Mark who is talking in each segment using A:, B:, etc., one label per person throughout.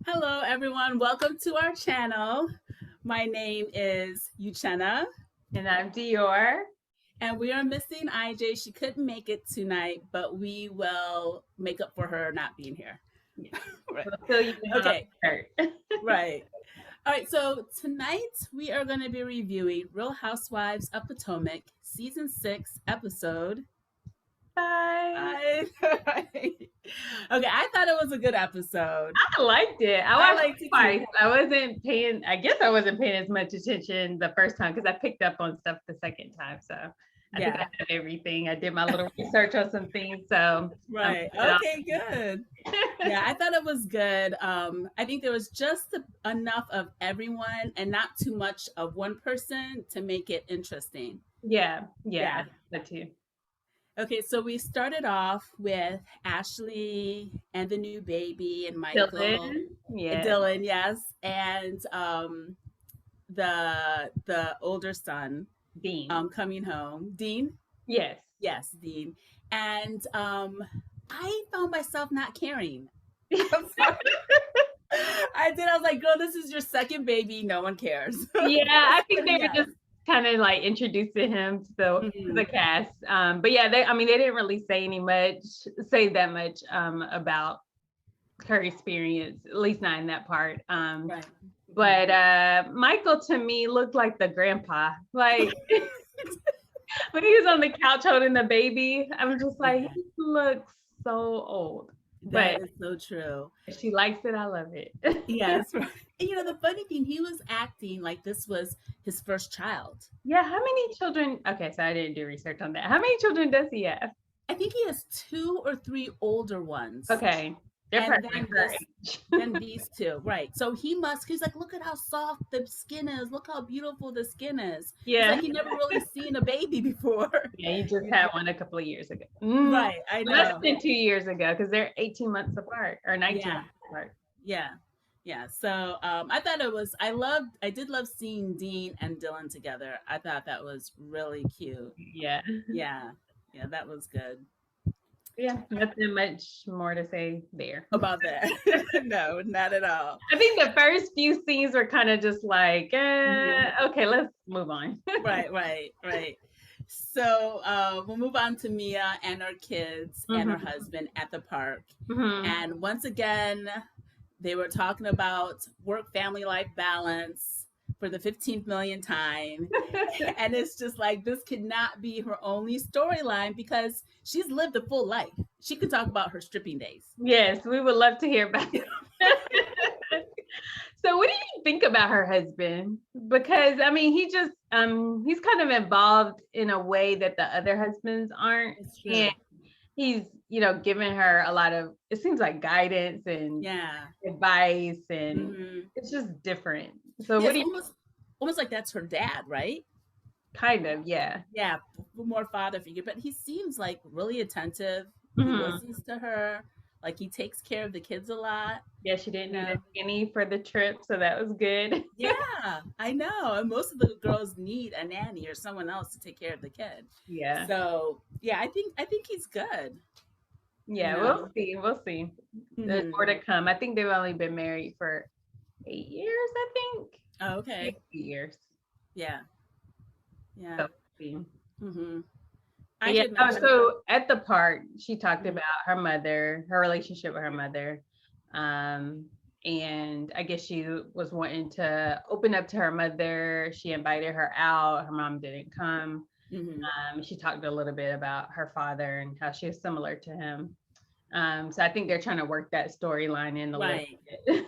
A: Hello, everyone. Welcome to our channel. My name is Uchenna,
B: And I'm Dior.
A: and we are missing IJ. She couldn't make it tonight, but we will make up for her not being here.
B: Yeah.
A: Right.
B: We'll fill you in on
A: Okay.
B: her.
A: Right. All right. So tonight we are going to be reviewing Real Housewives of Potomac, season 6, episode.
B: Bye.
A: Okay, I thought it was a good episode.
B: I liked it. I watched
A: liked
B: it
A: it
B: twice.
A: too.
B: I guess I wasn't paying as much attention the first time because I picked up on stuff the second time. So I think I had everything. I did my little research on some things. So
A: Right. Okay, good. Yeah, I thought it was good. I think there was just enough of everyone and not too much of one person to make it interesting.
B: yeah,
A: Yeah.
B: that too.
A: Okay, so we started off with Ashley and the new baby and Michael. Dylan, yes, and the older son,
B: Dean.
A: Coming home. Dean?
B: Yes.
A: Yes, Dean. And I found myself not caring. I did. I was like, girl, this is your second baby. No one cares.
B: Yeah, I think they were just kind of like introduced to him to the cast. But yeah, they didn't really say that much about her experience, at least not in that part.
A: Right.
B: But Michael to me looked like the grandpa. Like when he was on the couch holding the baby, I'm just like, he looks so old.
A: That is so true.
B: If she likes it, I love it.
A: Yes. Right. And the funny thing, he was acting like this was his first child.
B: Yeah. How many children? Okay, so I didn't do research on that. How many children does he have?
A: I think he has 2 or 3 older ones.
B: Okay. They're
A: then these 2, right? So he's like, look at how soft the skin is. Look how beautiful the skin is.
B: Yeah.
A: Like he never really seen a baby before.
B: Yeah, he just had one a couple of years ago.
A: Right, I know.
B: Less than 2 years ago because they're 18 months apart or 19 months apart.
A: Yeah. Yeah. So I thought I did love seeing Dean and Dylan together. I thought that was really cute.
B: Yeah.
A: Yeah. Yeah, that was good.
B: Yeah, nothing much more to say there
A: about that. No, not at all.
B: I think the first few scenes were kind of just like, okay, let's move on.
A: Right. So we'll move on to Mia and her kids and her husband at the park. And once again, they were talking about work-family life balance for the 15th millionth time. And it's just like, this could not be her only storyline because she's lived a full life. She could talk about her stripping days.
B: Yes, we would love to hear about it. So what do you think about her husband? Because he's just he's kind of involved in a way that the other husbands aren't. And he's, giving her a lot of, it seems like guidance and advice, and it's just different. So what do you
A: almost like that's her dad, right?
B: Kind of, yeah.
A: Yeah, more father figure, but he seems like really attentive. He listens to her. Like he takes care of the kids a lot.
B: Yeah, she didn't need a nanny for the trip, so that was good.
A: Yeah, I know. And most of the girls need a nanny or someone else to take care of the kid.
B: Yeah.
A: So yeah, I think he's good.
B: Yeah, we'll see. There's more to come. I think they've only been married for 8 years, I think.
A: Oh, okay.
B: 8 years.
A: Yeah. Yeah.
B: So, so at the park, she talked about her mother, her relationship with her mother. And I guess she was wanting to open up to her mother. She invited her out. Her mom didn't come. She talked a little bit about her father and how she was similar to him. So I think they're trying to work that storyline in a little bit.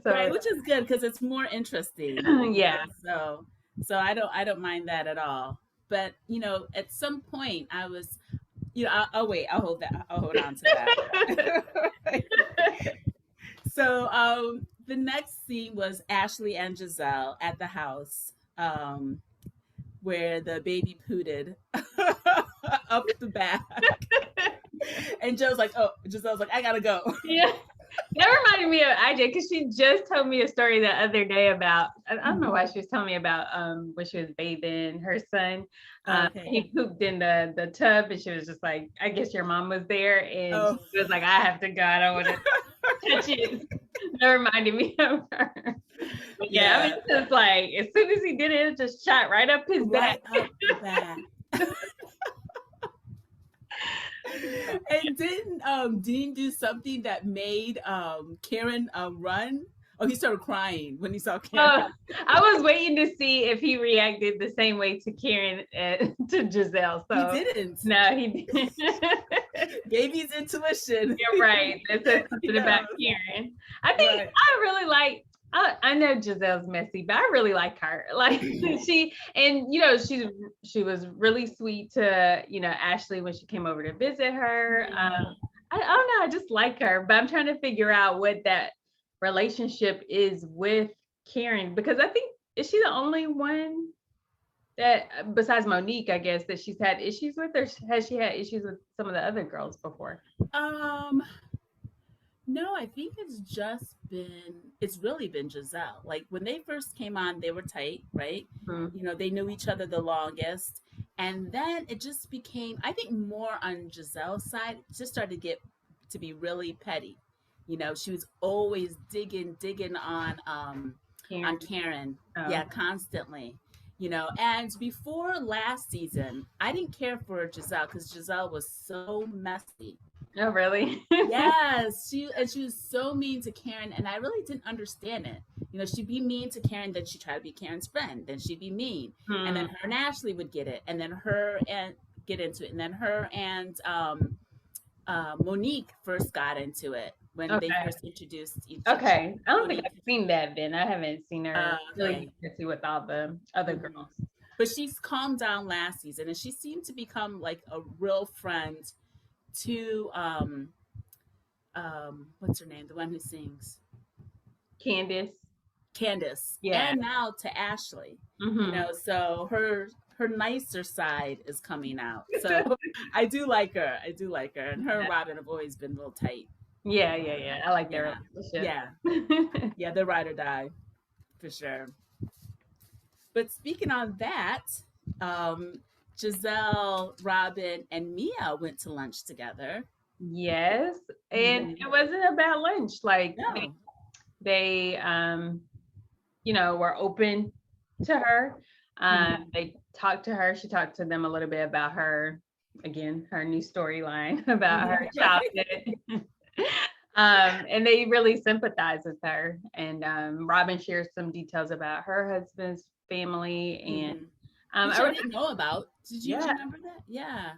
A: Right, which is good because it's more interesting.
B: Yeah.
A: So I don't mind that at all. But at some point I was, I'll wait. I'll hold on to that. So the next scene was Ashley and Gizelle at the house, where the baby pooted up the back. And Giselle's like, I gotta go.
B: Yeah. That reminded me of IJ because she just told me a story the other day about, I don't know why she was telling me about when she was bathing her son. He pooped in the tub and she was just like, I guess your mom was there. And she was like, I have to go. I don't want to touch it. That reminded me of her. But yeah, I mean, it's like as soon as he did it, it just shot right up his back.
A: Up the back. And didn't Dean do something that made Karen run? Oh, he started crying when he saw Karen.
B: I was waiting to see if he reacted the same way to Karen to Gizelle. So
A: he didn't.
B: No, he didn't.
A: Baby's intuition.
B: You're right. That says something about Karen. I think I really like. I know Giselle's messy, but I really like her. Like she was really sweet to Ashley when she came over to visit her. I don't know. I just like her, but I'm trying to figure out what that relationship is with Karen, because I think, is she the only one that, besides Monique, I guess, that she's had issues with, or has she had issues with some of the other girls before?
A: No, I think it's really been Gizelle. Like when they first came on, they were tight, right? Mm-hmm. They knew each other the longest. And then it just became, I think, more on Giselle's side, it just started to get to be really petty. She was always digging on Karen. Oh. Yeah, constantly. And before last season, I didn't care for Gizelle because Gizelle was so messy.
B: Oh, really?
A: Yes. She was so mean to Karen, and I really didn't understand it. She'd be mean to Karen, then she'd try to be Karen's friend, then she'd be mean. And then her and Ashley would get it, and then her and get into it, and then her and Monique first got into it when they first introduced each other.
B: Okay. I don't think I've seen that then. I haven't seen her really messy with all the other girls.
A: But she's calmed down last season, and she seemed to become like a real friend to what's her name? The one who sings. Candiace. Yeah. And now to Ashley. Mm-hmm. So her nicer side is coming out. So I do like her. And her and Robyn have always been real tight.
B: Yeah. I like their relationship.
A: Yeah. Yeah, they're ride or die for sure. But speaking on that, Gizelle, Robyn, and Mia went to lunch together.
B: Yes. And it wasn't a bad lunch. Like they were open to her. They talked to her. She talked to them a little bit about her new storyline about her childhood. And they really sympathize with her. And Robyn shares some details about her husband's family and
A: which I didn't know about. Did you remember that? Yeah.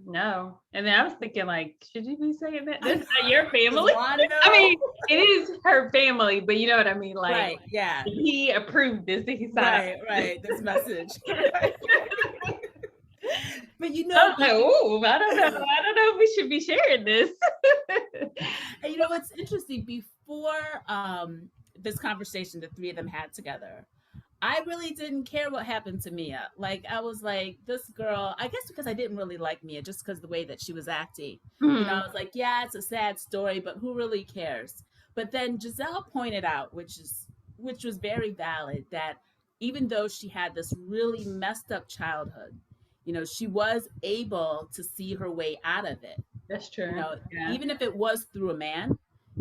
B: No. And then I was thinking, like, should you be saying that? This is not your family. I mean, it is her family, but you know what I mean? Like,
A: right, yeah.
B: He approved this. He signed
A: this message. But
B: I was like, oh, I don't know if we should be sharing this.
A: And what's interesting, before this conversation the three of them had together, I really didn't care what happened to Mia. Like, I was like, this girl, I guess because I didn't really like Mia, just because the way that she was acting. I was like, yeah, it's a sad story, but who really cares? But then Gizelle pointed out, which was very valid, that even though she had this really messed up childhood, she was able to see her way out of it.
B: That's true.
A: Even if it was through a man,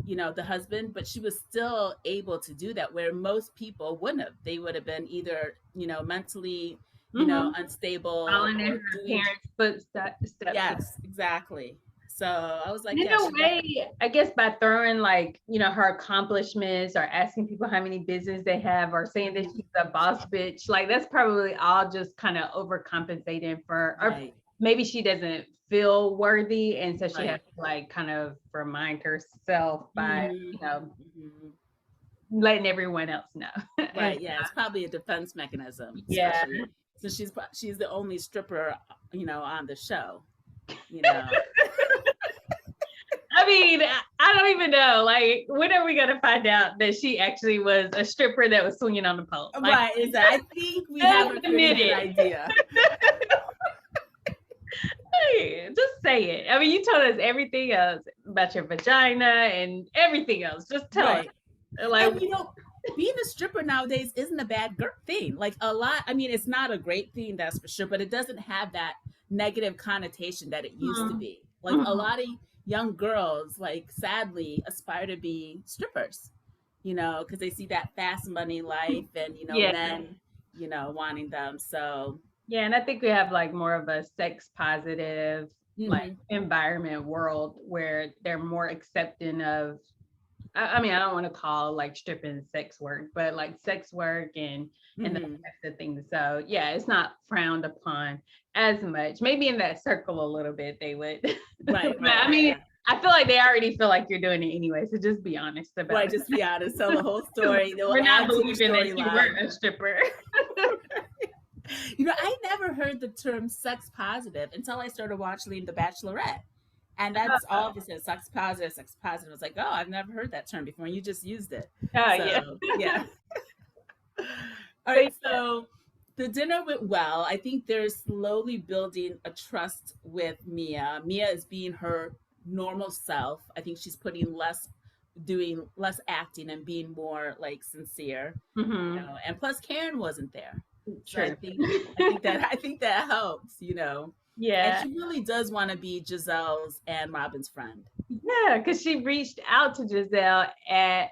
A: the husband, but she was still able to do that, where most people wouldn't have. They would have been either, mentally, unstable.
B: Following in her parents' footsteps.
A: Yes, exactly. So I was like,
B: in a way, I guess by throwing her accomplishments or asking people how many business they have or saying that she's a boss bitch, like that's probably all just kind of overcompensating for, or maybe she doesn't feel worthy, and so she has to kind of remind herself by letting everyone else know.
A: Right. Yeah, it's probably a defense mechanism.
B: Yeah.
A: So she's the only stripper, on the show.
B: I mean, I don't even know. Like, when are we gonna find out that she actually was a stripper that was swinging on the pole?
A: Right. Exactly. I think we have a pretty good idea.
B: Hey, just say it. I mean, you told us everything else about your vagina and everything else. Just tell us. Like,
A: and, being a stripper nowadays isn't a bad thing. Like it's not a great thing, that's for sure, but it doesn't have that negative connotation that it used to be. Like a lot of young girls, like, sadly aspire to be strippers. you know, because they see that fast money life and, you know,
B: Yeah.
A: men, you know, wanting them. So
B: Yeah, and I think we have like more of a sex positive like
A: mm-hmm.
B: environment world where they're more accepting of I mean, I don't want to call like stripping sex work, but like sex work and those types of things. So yeah, it's not frowned upon as much. Maybe in that circle a little bit they would.
A: Right,
B: But I mean, I feel like they already feel like you're doing it anyway. So just be honest about
A: right,
B: it.
A: just be honest, tell the whole story. They will
B: We're not
A: add to the
B: believing that you
A: storyline.
B: weren't a stripper.
A: You know, I never heard the term sex positive until I started watching The Bachelorette. And that's all of it said, sex positive, sex positive. I was like, oh, I've never heard that term before. And you just used it.
B: Oh,
A: so, yeah. All right. So the dinner went well. I think they're slowly building a trust with Mia. Mia is being her normal self. I think she's doing less acting and being more like sincere.
B: Mm-hmm.
A: You know? And plus Karen wasn't there.
B: True.
A: So I think that helps, you know.
B: Yeah.
A: And she really does want to be Gizelle's and Robyn's friend.
B: Yeah, because she reached out to Gizelle at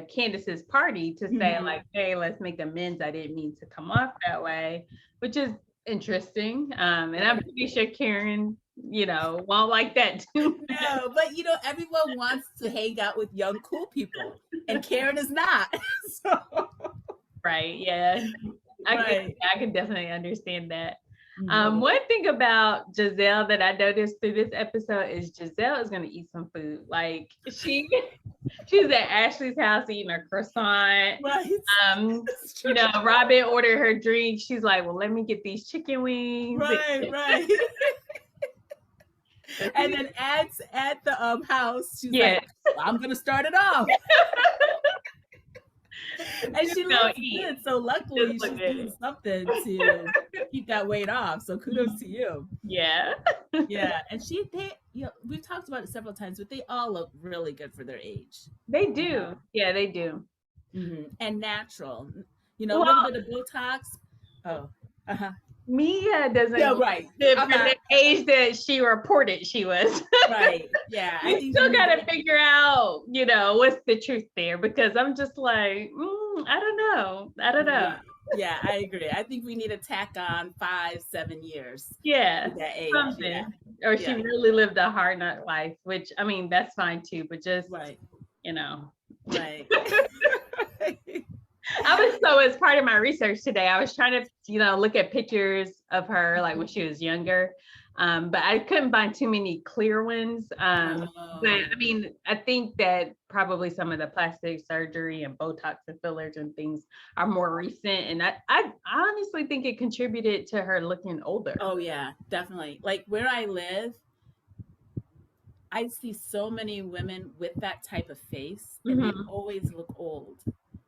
B: Candiace's party to say like, hey, let's make amends. I didn't mean to come off that way, which is interesting. And I'm pretty sure Karen, you know, won't like that too.
A: No, but you know, everyone wants to hang out with young, cool people, and Karen is not. So.
B: Right. Yeah. I can dedefinitely understand that. One thing about Gizelle that I noticed through this episode is Gizelle is going to eat some food. Like she's at Ashley's house eating her croissant.
A: Right.
B: You know, Robyn ordered her drink. She's like, well, let me get these chicken wings.
A: Right. And then at the louse, she's like, well, I'm going to start it off. And she looks good, so luckily she's doing something to keep that weight off. So kudos to you.
B: Yeah.
A: Yeah, and we've talked about it several times, but they all look really good for their age.
B: They do. Yeah, they do.
A: Mm-hmm. And natural. You know, a little bit of Botox. Oh,
B: Mia doesn't
A: live for
B: the age that she reported she was.
A: Right. Yeah.
B: I think still gotta figure out, you know, what's the truth there, because I'm just like, I don't know.
A: Yeah, I agree. I think we need to tack on 5-7 years.
B: Yeah.
A: That age.
B: Something.
A: Yeah.
B: Or she really lived a hard nut life, which I mean that's fine too, but just you know.
A: Right.
B: As part of my research today, I was trying to, you know, look at pictures of her like when she was younger. But I couldn't find too many clear ones. But I mean, I think that probably some of the plastic surgery and Botox and fillers and things are more recent. And I honestly think it contributed to her looking older.
A: Oh yeah, definitely. Like where I live, I see so many women with that type of face and they always look old.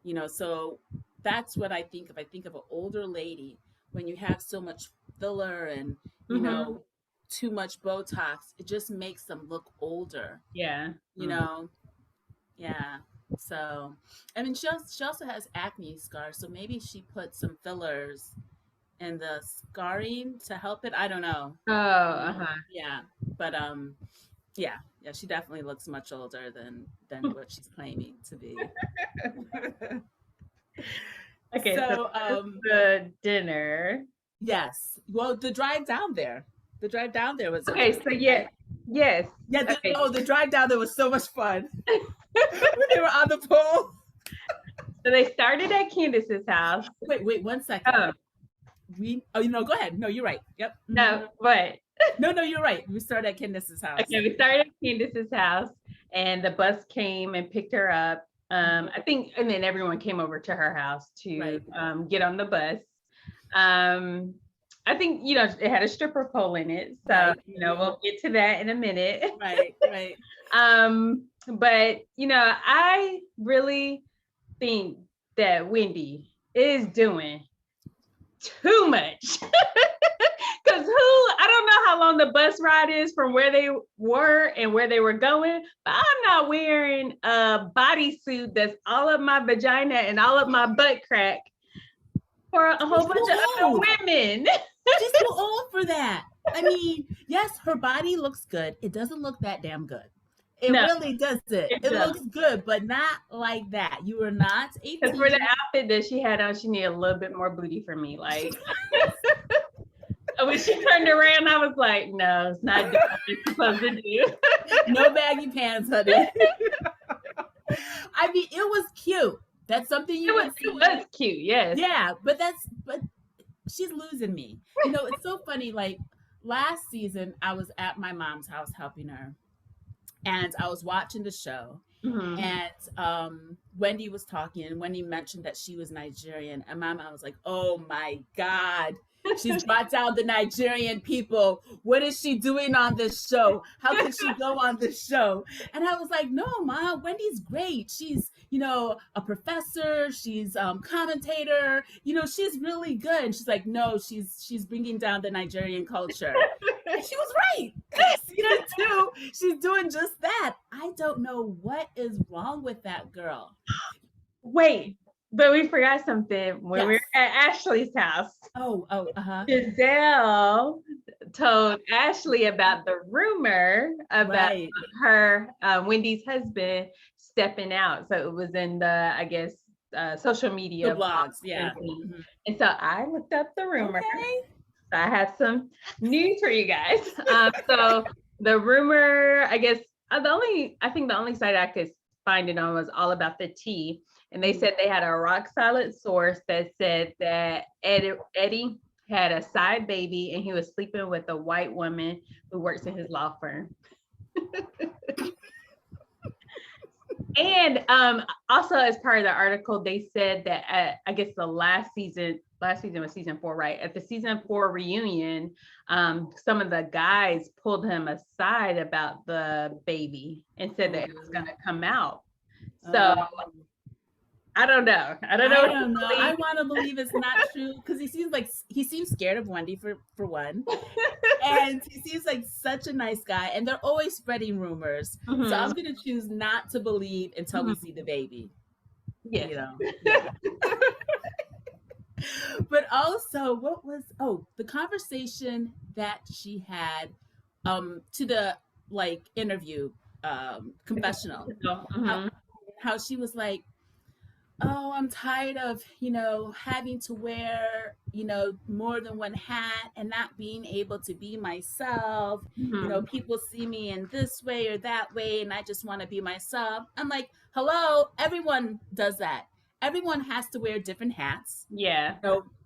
A: You know, so that's what I think of. I think of an older lady when you have so much filler and, you know, too much Botox, it just makes them look older.
B: Yeah.
A: You know? Yeah. So, I mean, she also has acne scars, so maybe she put some fillers in the scarring to help it. I don't know.
B: Oh,
A: Yeah. But, yeah, she definitely looks much older than what she's claiming to be.
B: Okay, so the dinner.
A: Yes. Well, the drive down there was
B: okay. So yes.
A: Yeah. The drive down there was so much fun. When they were on the pole.
B: So they started at Candiace's house.
A: Wait 1 second. Go ahead. No, you're right. Yep.
B: No, what?
A: No, you're right. We started at Candiace's house.
B: Okay, we started at Candiace's house, and the bus came and picked her up. I think, and then everyone came over to her house to get on the bus. I think, you know, it had a stripper pole in it, so you know, we'll get to that in a minute.
A: Right.
B: But you know, I really think that Wendy is doing too much. Because I don't know how long the bus ride is from where they were and where they were going, but I'm not wearing a bodysuit that's all of my vagina and all of my butt crack for a whole bunch of other women.
A: She's too old for that. I mean, yes, her body looks good. It doesn't look that damn good. It really doesn't. It looks good, but not like that. You were not 18.
B: Because for the outfit that she had on, she needed a little bit more booty for me. Like when she turned around, I was like, no, it's not doing what it's supposed to do.
A: No baggy pants, honey. I mean, it was cute. That's something you would see.
B: It was cute, yes.
A: Yeah, but she's losing me. You know, it's so funny. Like last season, I was at my mom's house helping her, and I was watching the show. Mm-hmm. And Wendy was talking, and Wendy mentioned that she was Nigerian, and my mom was like, "Oh my God, she's brought down the Nigerian people. What is she doing on this show? How can she go on this show?" And I was like, "No, Mom, Wendy's great. She's, you know, a professor. She's commentator. You know, she's really good." And she's like, "No, she's bringing down the Nigerian culture." And she was right. Season 2, she's doing just that. I don't know what is wrong with that girl.
B: Wait. But we forgot something when we were at Ashley's house. Gizelle told Ashley about the rumor about her, Wendy's husband, stepping out. So it was in the, I guess, social media
A: blogs. Yeah. Mm-hmm.
B: And so I looked up the rumor. Okay. So I have some news for you guys. So the rumor, I guess, I think the only site I could find it on was All About the Tea. And they said they had a rock solid source that said that Eddie had a side baby and he was sleeping with a white woman who works in his law firm. And also as part of the article, they said that I guess the last season was season 4, right? At the season 4 reunion, some of the guys pulled him aside about the baby and said that it was going to come out. So I don't know. I don't know.
A: I want to believe it's not true because he seems scared of Wendy for one, and he seems like such a nice guy. And they're always spreading rumors, so I'm going to choose not to believe until we see the baby.
B: Yeah,
A: you know. Yeah. But also, what was the conversation that she had to the interview confessional? How she was like, "Oh, I'm tired of, having to wear, more than one hat and not being able to be myself. People see me in this way or that way, and I just want to be myself." I'm like, hello, everyone does that. Everyone has to wear different hats.
B: Yeah.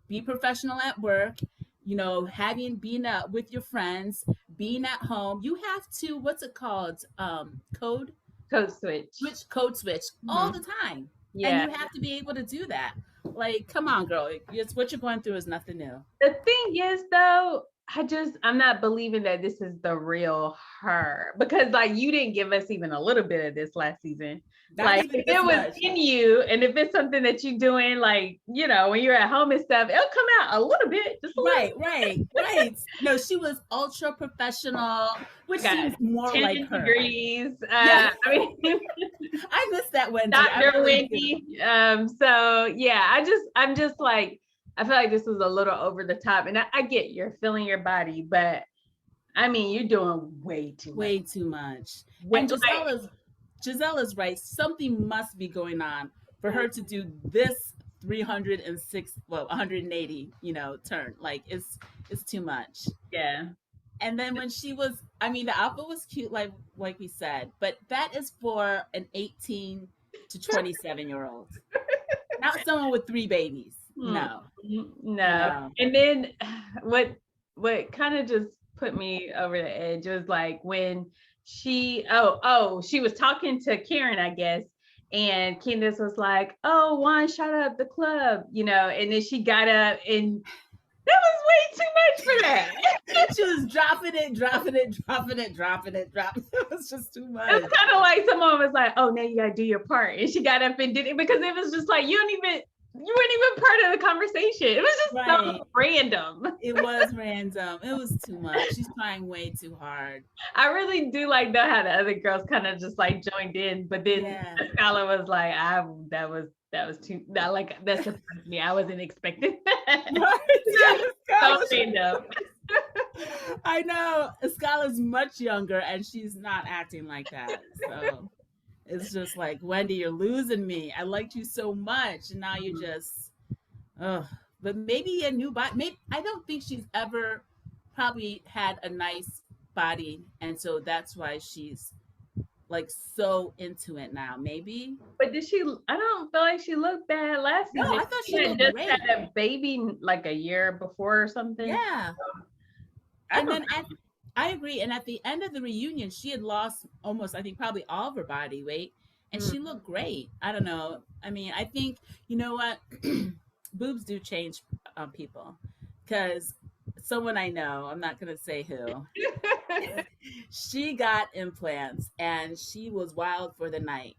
A: Be professional at work, being with your friends, being at home. You have to, what's it called? Code switch all the time. Yeah. And you have to be able to do that. Like, come on, girl. What you're going through is nothing new.
B: The thing is, though, I'm not believing that this is the real her, because you didn't give us even a little bit of this last season. If it was in you, and if it's something that you're doing, when you're at home and stuff, it'll come out a little bit. Just a little.
A: Right. No, she was ultra professional, which seems more like her.
B: Degrees. I
A: missed that Wendy.
B: Dr. Wendy. So yeah, I'm just like, I feel like this was a little over the top, and I get you're feeling your body, but I mean, you're doing way too much.
A: And Gizelle is right. Something must be going on for her to do this 180, turn. Like it's too much.
B: Yeah.
A: And then when she was, the outfit was cute, like we said, but that is for an 18 to 27-year-old, not someone with 3 babies. No.
B: And then what kind of just put me over the edge was like when she was talking to Karen, I guess, and Candiace was like, "Oh, Juan shot up the club," and then she got up, and that was way too much for that.
A: She was dropping it. It was just too much.
B: It's kind of like someone was like, "Oh, now you gotta do your part," and she got up and did it, because it was just like you weren't even part of the conversation. It was just so random.
A: It was random. It was too much. She's trying way too hard.
B: I really do know how the other girls kind of just joined in, but then Skylar was like, that was too, that surprised me. I wasn't expecting that. So random.
A: I know. Scala's much younger and she's not acting like that. So it's just like, Wendy, you're losing me. I liked you so much. And now you just, ugh. But maybe a new body. Maybe, I don't think she's ever probably had a nice body. And so that's why she's like so into it now. Maybe.
B: But did she? I don't feel like she looked bad last season.
A: No, I thought she looked
B: just
A: great.
B: had a baby like a year before or something.
A: Yeah. And then I agree. And at the end of the reunion, she had lost almost, I think, probably all of her body weight. And she looked great. I don't know. I mean, I think, you know what? Boobs do change people. Because someone I know, I'm not going to say who, she got implants and she was wild for the night.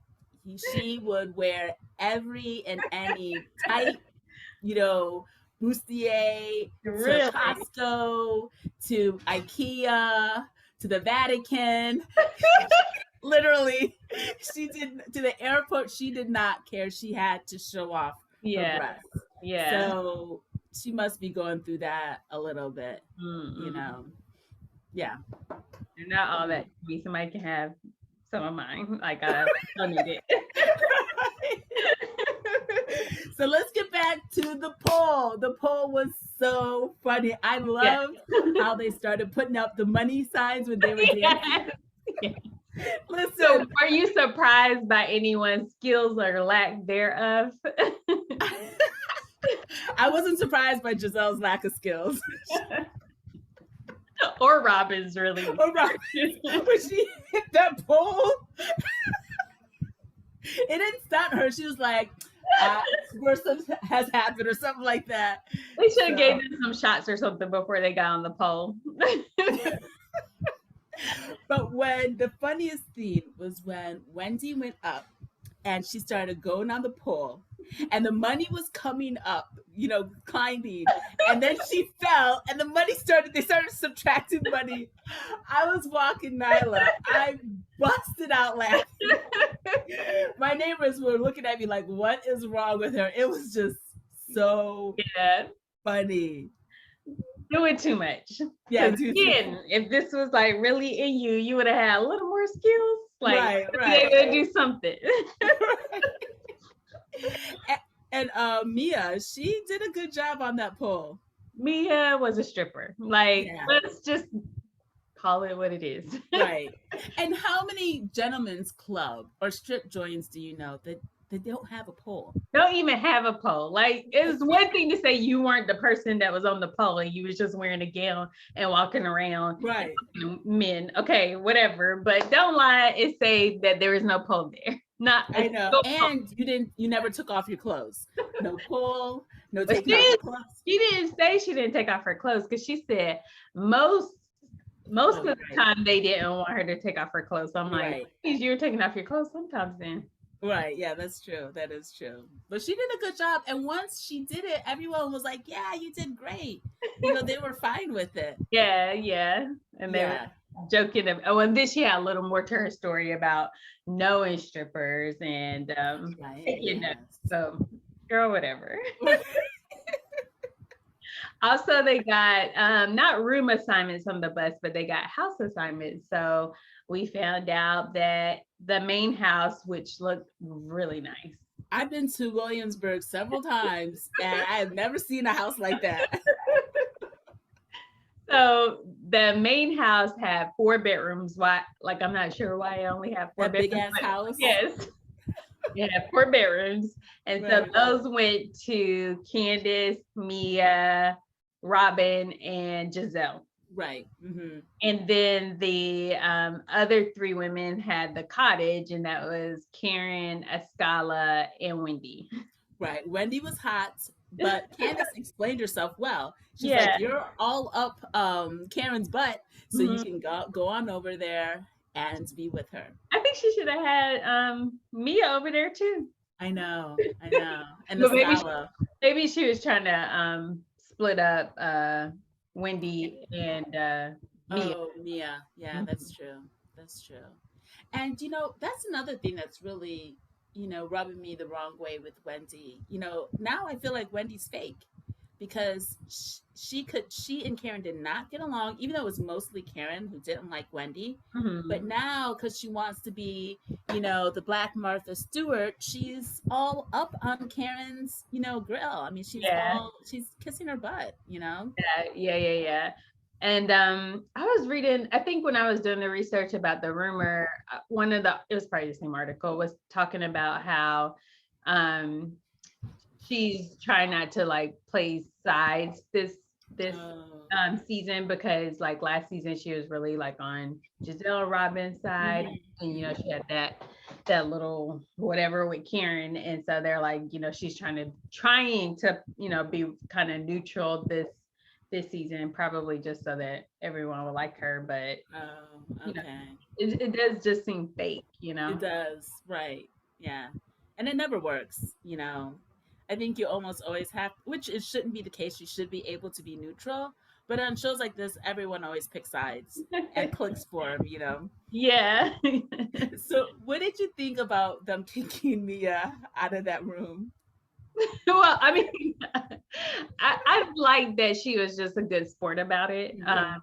A: She would wear every and any tight, you know, bustier to Costco, to IKEA, to the Vatican. Literally, she did, to the airport. She did not care. She had to show off her breasts.
B: Yeah.
A: So she must be going through that a little bit, you know. Yeah.
B: Not all that. Somebody can have some of mine. Like I don't need it.
A: So let's get back to the poll. The poll was so funny. I loved how they started putting up the money signs when they were dancing. Listen,
B: so are you surprised by anyone's skills or lack thereof?
A: I wasn't surprised by Gizelle's lack of skills.
B: Or Robyn's, really.
A: Or Robyn's. When she hit that pole, it didn't stop her. She was like, worse has happened or something like that.
B: They should have gave them some shots or something before they got on the pole.
A: But when the funniest thing was when Wendy went up and she started going on the pole and the money was coming up, you know, climbing, and then she fell and the money they started subtracting money. I was walking Nyla. I busted out laughing. My neighbors were looking at me like, what is wrong with her? It was just so funny.
B: Doing too much.
A: Yeah.
B: Again, if this was like really in you, you would have had a little more skills. Like,
A: right.
B: Be able to do something.
A: And Mia, she did a good job on that pole.
B: Mia was a stripper. Like, let's just call it what it is.
A: Right. And how many gentlemen's club or strip joints do you know that they don't have a pole?
B: Don't even have a pole. Like, it's one thing to say you weren't the person that was on the pole and you was just wearing a gown and walking around.
A: Right.
B: Men. Okay, whatever. But don't lie and say that there is no pole there.
A: I know. And you never took off your clothes. No pole, no taking off your clothes.
B: She didn't say she didn't take off her clothes because she said most of the time they didn't want her to take off her clothes. So I'm like, you're taking off your clothes sometimes then.
A: Right. Yeah, that's true. That is true. But she did a good job. And once she did it, everyone was like, yeah, you did great. You know, they were fine with it.
B: Yeah. And they were joking. And then she had a little more to her story about knowing strippers and, you know, so girl, whatever. Also, they got not room assignments on the bus, but they got house assignments. So we found out that the main house, which looked really nice.
A: I've been to Williamsburg several times, and I have never seen a house like that.
B: So the main house had 4 bedrooms. Why? Like, I'm not sure why it only had 4 bedrooms.
A: Big ass house.
B: Yes. It had 4 bedrooms. And so those went to Candiace, Mia, Robyn, and Gizelle.
A: Right. Mm-hmm.
B: And then the other 3 women had the cottage, and that was Karen, Escala, and Wendy.
A: Right. Wendy was hot, but Candiace explained herself well. She's like, you're all up Karen's butt, so you can go on over there and be with her.
B: I think she should have had Mia over there too.
A: I know. And
B: maybe she was trying to split up Wendy and Mia.
A: Oh, Mia. Yeah, that's true. And, you know, that's another thing that's really, you know, rubbing me the wrong way with Wendy. You know, now I feel like Wendy's fake. because she and Karen did not get along, even though it was mostly Karen who didn't like Wendy. But now, because she wants to be, the Black Martha Stewart, she's all up on Karen's, grill. I mean, she's kissing her butt,
B: Yeah. And I was reading, I think when I was doing the research about the rumor, it was probably the same article, was talking about how she's trying not to like play sides this season, because like last season she was really like on Gizelle and Robyn's side, and she had that little whatever with Karen, and so they're like, she's trying to be kind of neutral this season, probably just so that everyone will like her, but it does just seem fake,
A: It does, right? Yeah, and it never works, I think you almost always have, which it shouldn't be the case. You should be able to be neutral, but on shows like this, everyone always picks sides and clicks for them,
B: Yeah.
A: So what did you think about them kicking Mia out of that room?
B: Well, I mean, I like that she was just a good sport about it,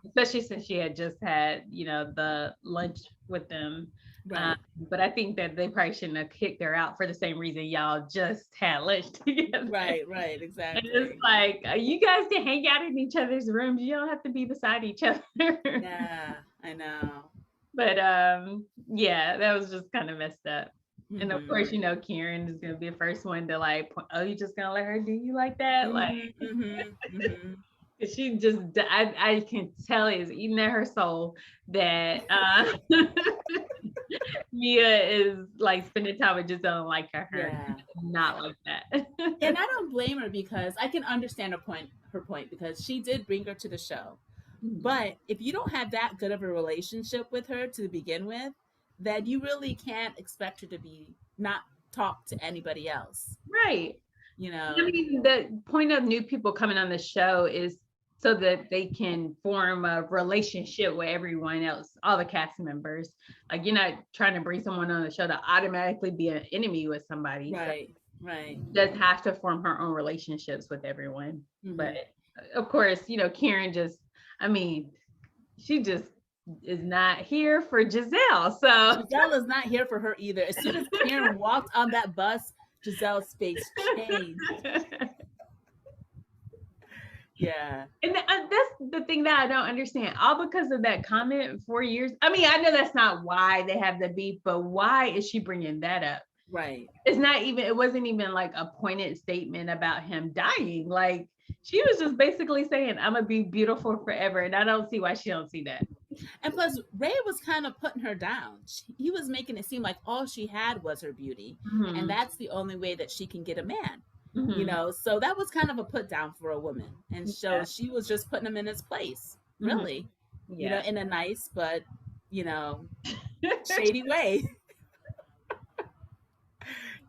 B: especially since she had just had, the lunch with them. Right. But I think that they probably shouldn't have kicked her out for the same reason y'all just had lunch together.
A: Right, exactly.
B: And it's like, you guys can hang out in each other's rooms. You don't have to be beside each other.
A: Yeah, I know.
B: But yeah, that was just kind of messed up. And of course, Karen is gonna be the first one to like, oh, you just gonna let her do you like that? Like, she just, I can tell is eating at her soul that Mia is like spending time with Gizelle and like her, not like that.
A: And I don't blame her, because I can understand her point, because she did bring her to the show. But if you don't have that good of a relationship with her to begin with, then you really can't expect her to not talk to anybody else.
B: Right. I mean, the point of new people coming on the show is so that they can form a relationship with everyone else, all the cast members. Like, you're not trying to bring someone on the show to automatically be an enemy with somebody.
A: Right.
B: Does have to form her own relationships with everyone. But of course, Karen she just is not here for Gizelle. So
A: Gizelle is not here for her either. As soon as Karen walked on that bus, Gizelle's face changed. Yeah.
B: And that's the thing that I don't understand. All because of that comment 4 years. I mean, I know that's not why they have the beef, but why is she bringing that up?
A: Right.
B: It wasn't even like a pointed statement about him dying. Like, she was just basically saying, I'm gonna be beautiful forever. And I don't see why she don't see that.
A: And plus, Ray was kind of putting her down. He was making it seem like all she had was her beauty. And that's the only way that she can get a man. So that was kind of a put down for a woman. And so she was just putting him in his place, really, in a nice, but, shady way.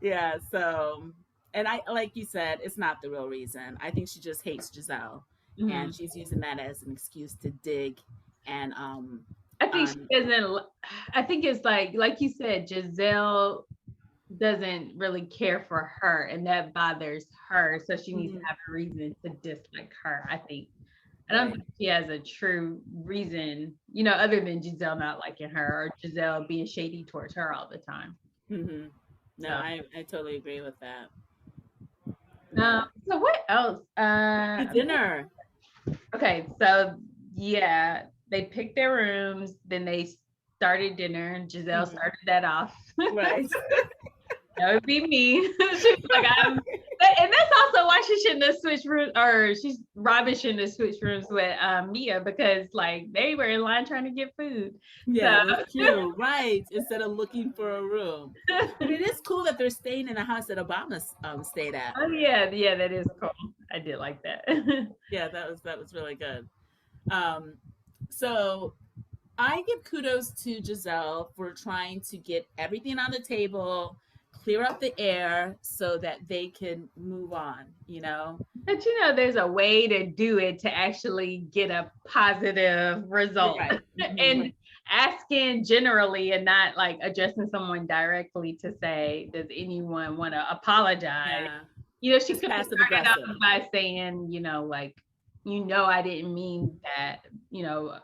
A: Yeah. So, and I, like you said, it's not the real reason. I think she just hates Gizelle, and she's using that as an excuse to dig. And
B: I think she doesn't. I think it's like you said, Gizelle doesn't really care for her, and that bothers her. So she needs to have a reason to dislike her, I think. I don't think she has a true reason, other than Gizelle not liking her or Gizelle being shady towards her all the time.
A: No, I totally agree with that.
B: So what else?
A: Dinner.
B: Okay, so they picked their rooms, then they started dinner, and Gizelle started that off. Right. That would be me. She's like, and that's also why she shouldn't have switched rooms, or Robyn shouldn't have switched rooms with Mia, because like they were in line trying to get food.
A: Yeah, so. That's true. Right. Instead of looking for a room. But it is cool that they're staying in a house that Obama stayed at.
B: Oh yeah, that is cool. I did like that.
A: Yeah, that was really good. So I give kudos to Gizelle for trying to get everything on the table, clear up the air so that they can move on,
B: But there's a way to do it to actually get a positive result. Right. And asking generally and not like addressing someone directly to say, does anyone want to apologize? You know, she
A: Just
B: could have
A: passive
B: started off
A: aggressive.
B: by saying, you know, like, you know, I didn't mean that, you know,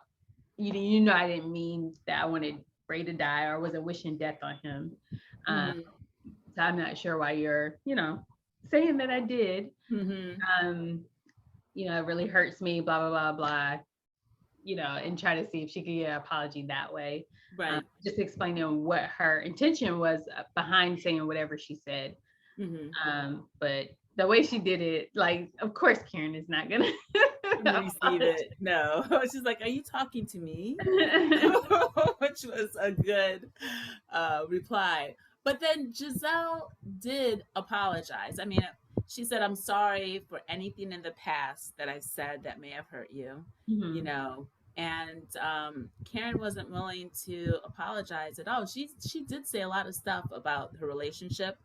B: you know, I didn't mean that I wanted Ray to die or wasn't wishing death on him.
A: Mm-hmm.
B: So I'm not sure why you're, you know, saying that I did.
A: Mm-hmm.
B: You know, it really hurts me, blah, blah, blah, blah, you know, and try to see if she could get an apology that way.
A: Right.
B: Just explaining what her intention was behind saying whatever she said.
A: Mm-hmm.
B: But the way she did it, like, of course, Karen is not gonna
A: Receive it. No. She's like, are you talking to me? Which was a good reply. But then Gizelle did apologize. I mean, she said, I'm sorry for anything in the past that I said that may have hurt you, you know. And Karen wasn't willing to apologize at all. She did say a lot of stuff about her relationship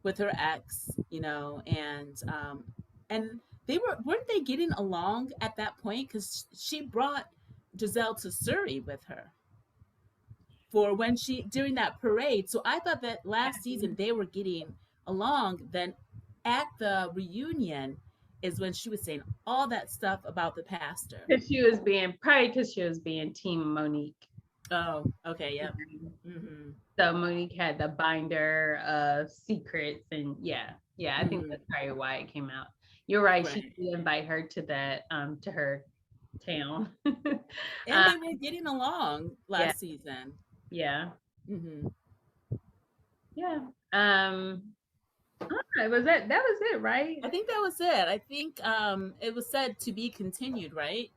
A: with her ex, you know, and they weren't they getting along at that point, because she brought Gizelle to Surrey with her for when she during that parade. So I thought that last season they were getting along. Then at the reunion is when she was saying all that stuff about the pastor.
B: Because she was being Team Monique.
A: Oh, okay, yep. Mm-hmm.
B: So Monique had the binder of secrets, and I think that's probably why it came out. You're right. She did invite her to that to her town.
A: And they were getting along last season.
B: Yeah.
A: Mm-hmm.
B: Yeah. Was that was it, right?
A: I think that was it. I think it was said to be continued, right?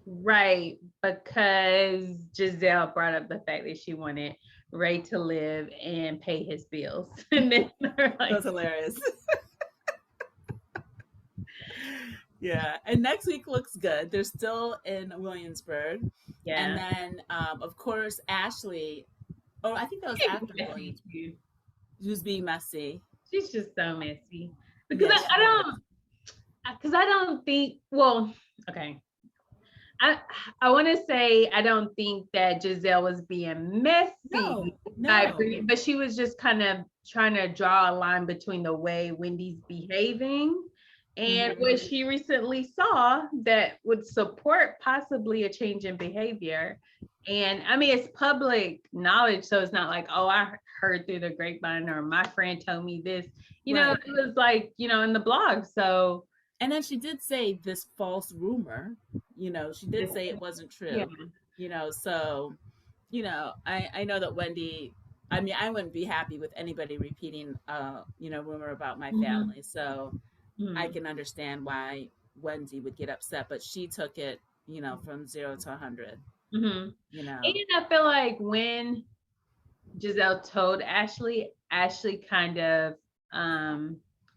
B: Right, because Gizelle brought up the fact that she wanted Ray to live and pay his bills. And then
A: like, that was hilarious. Yeah, and next week looks good. They're still in Williamsburg. Yeah. And then, of course, Ashley. Oh, I think that was after Williamsburg. She was being messy.
B: She's just so messy. Because I don't think, well, okay. I want to say I don't think that Gizelle was being messy. No. I agree, but she was just kind of trying to draw a line between the way Wendy's behaving and what she recently saw that would support possibly a change in behavior. And I mean, it's public knowledge, so it's not like, oh, I heard through the grapevine or my friend told me this. You know, it was like, you know, in the blog. So.
A: And then she did say this false rumor, you know, she did say it wasn't true, you know, so, you know, I know that Wendy, I mean, I wouldn't be happy with anybody repeating, you know, rumor about my family. So I can understand why Wendy would get upset, but she took it, you know, from 0 to 100, you know.
B: And I feel like when Gizelle told Ashley kind of,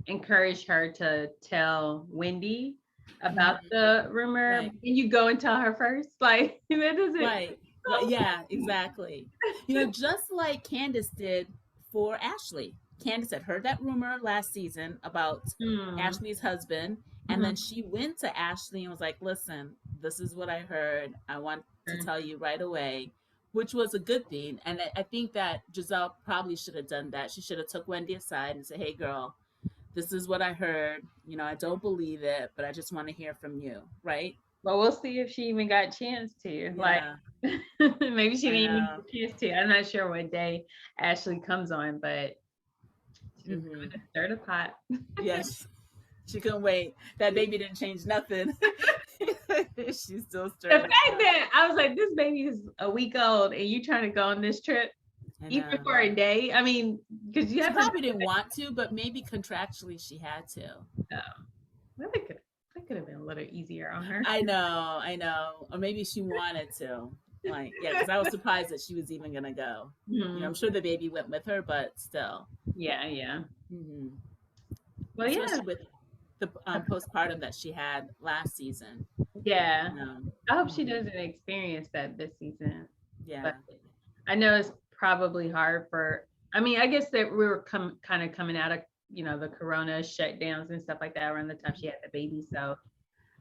B: encourage her to tell Wendy about the rumor. And you go and tell her first, like, that doesn't.
A: Right. Yeah, exactly. You know, just like Candiace did for Ashley. Candiace had heard that rumor last season about Ashley's husband, and then she went to Ashley and was like, listen, this is what I heard. I want to tell you right away, which was a good thing. And I think that Gizelle probably should have done that. She should have took Wendy aside and said, hey, girl, this is what I heard. You know, I don't believe it, but I just want to hear from you, right?
B: Well, we'll see if she even got a chance to. Yeah. Like, maybe she didn't even get a chance to. I'm not sure what day Ashley comes on, but she's going to stir the pot.
A: Yes, she couldn't wait. That baby didn't change nothing. She's still stirring.
B: The fact that I was like, this baby is a week old, and you trying to go on this trip. Even for a day, I mean, because
A: she probably didn't want to, but maybe contractually she had to.
B: Oh, well, that could have been a little easier on her.
A: I know, or maybe she wanted to. Like, yeah, because I was surprised that she was even gonna go. You know, I'm sure the baby went with her, but still.
B: Yeah.
A: Well, especially with the postpartum that she had last season.
B: Yeah, I hope she doesn't experience that this season.
A: Yeah,
B: but I know it's probably hard for, I mean, I guess that we were kind of coming out of, you know, the corona shutdowns and stuff like that around the time she had the baby. So,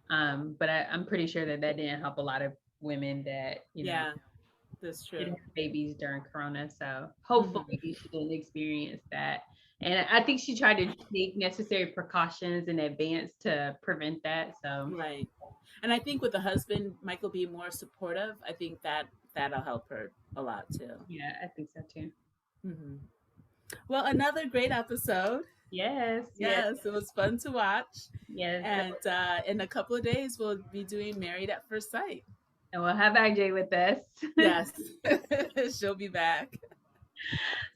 B: but I'm pretty sure that didn't help a lot of women that, you know,
A: that's true,
B: didn't have babies during corona. So hopefully she didn't experience that. And I think she tried to take necessary precautions in advance to prevent that. So
A: Right. And I think with the husband, Michael being more supportive, I think that'll help her a lot too.
B: yeah, I think so too.
A: Mm-hmm. Well, another great episode.
B: Yes.
A: Yes, it was fun to watch.
B: Yes.
A: And in a couple of days, we'll be doing Married at First Sight.
B: And we'll have IJ with us.
A: Yes, she'll be back.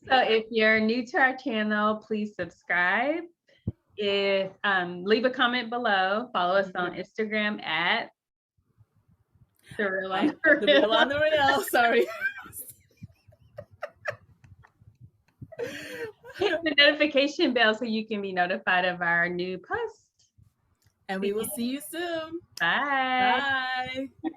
B: So if you're new to our channel, please subscribe. If leave a comment below. Follow us on Instagram at The Real on the Real.
A: The Real on the Real. Sorry.
B: Hit the notification bell so you can be notified of our new posts.
A: And we will see you soon.
B: Bye.
A: Bye.